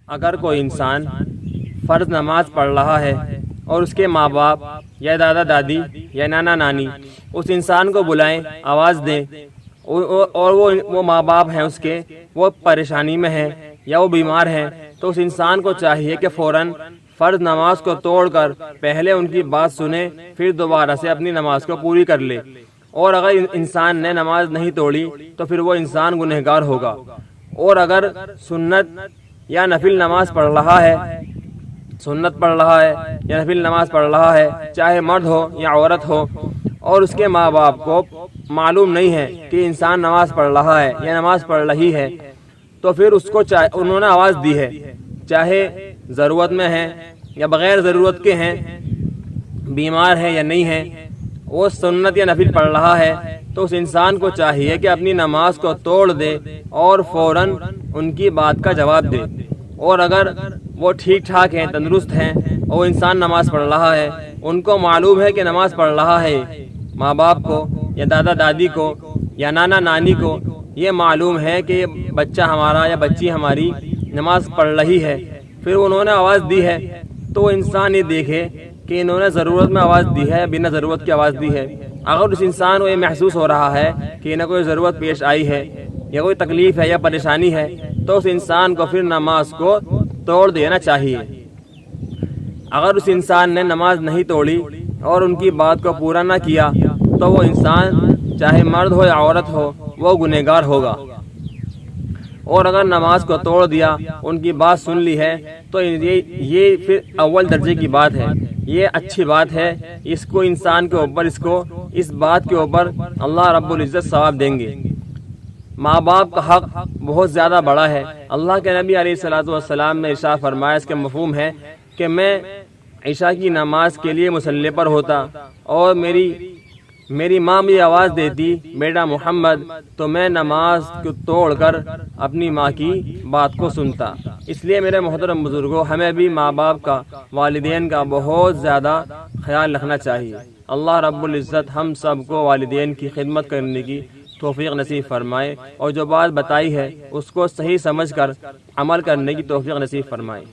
اگر کوئی انسان فرض نماز پڑھ رہا ہے اور اس کے ماں باپ یا دادا دادی یا نانا نانی اس انسان کو بلائیں، آواز دیں، اور وہ ماں باپ ہیں اس کے، وہ پریشانی میں ہیں یا وہ بیمار ہیں، تو اس انسان کو چاہیے کہ فوراً فرض نماز کو توڑ کر پہلے ان کی بات سنے، پھر دوبارہ سے اپنی نماز کو پوری کر لے۔ اور اگر انسان نے نماز نہیں توڑی تو پھر وہ انسان گنہگار ہوگا۔ اور اگر سنت یا نفل نماز پڑھ رہا ہے، سنت پڑھ رہا ہے یا نفل نماز پڑھ رہا ہے، چاہے مرد ہو یا عورت ہو، اور اس کے ماں باپ کو معلوم نہیں ہے کہ انسان نماز پڑھ رہا ہے یا نماز پڑھ رہی ہے، تو پھر اس کو انہوں نے آواز دی ہے، چاہے ضرورت میں ہیں یا بغیر ضرورت کے ہیں، بیمار ہے یا نہیں ہے، وہ سنت یا نفل پڑھ رہا ہے، تو اس انسان کو چاہیے کہ اپنی نماز کو توڑ دے اور فوراً ان کی بات کا جواب دے۔ اور اگر وہ ٹھیک ٹھاک ہیں، تندرست ہیں، اور وہ انسان نماز پڑھ رہا ہے، ان کو معلوم ہے کہ نماز پڑھ رہا ہے، ماں باپ کو یا دادا دادی کو یا نانا نانی کو یہ معلوم ہے کہ یہ بچہ ہمارا یا بچی ہماری نماز پڑھ رہی ہے، پھر انہوں نے آواز دی ہے، تو وہ انسان یہ دیکھے کہ انہوں نے ضرورت میں آواز دی ہے، بنا ضرورت کی آواز دی ہے۔ اگر اس انسان کو یہ محسوس ہو رہا ہے کہ انہیں کوئی ضرورت پیش آئی ہے یا کوئی تکلیف ہے یا پریشانی ہے، تو اس انسان کو پھر نماز کو توڑ دینا چاہیے۔ اگر اس انسان نے نماز نہیں توڑی اور ان کی بات کو پورا نہ کیا تو وہ انسان چاہے مرد ہو یا عورت ہو، وہ گنہگار ہوگا۔ اور اگر نماز کو توڑ دیا، ان کی بات سن لی ہے، تو یہ پھر اول درجے کی بات ہے، یہ اچھی بات ہے، اس کو انسان کے اوپر اس بات کے اوپر اللہ رب العزت ثواب دیں گے۔ ماں باپ کا حق بہت زیادہ بڑا ہے۔ اللہ کے نبی علیہ الصلوۃ والسلام نے ارشاد فرمایا، اس کے مفہوم ہے کہ میں عشاء کی نماز کے لیے مصلی پر ہوتا اور میری ماں مجھے آواز دیتی، بیٹا محمد، تو میں نماز کو توڑ کر اپنی ماں کی بات کو سنتا۔ اس لیے میرے محترم بزرگوں، ہمیں بھی ماں باپ کا، والدین کا بہت زیادہ خیال رکھنا چاہیے۔ اللہ رب العزت ہم سب کو والدین کی خدمت کرنے کی توفیق نصیب فرمائے، اور جو بات بتائی ہے اس کو صحیح سمجھ کر عمل کرنے کی توفیق نصیب فرمائے۔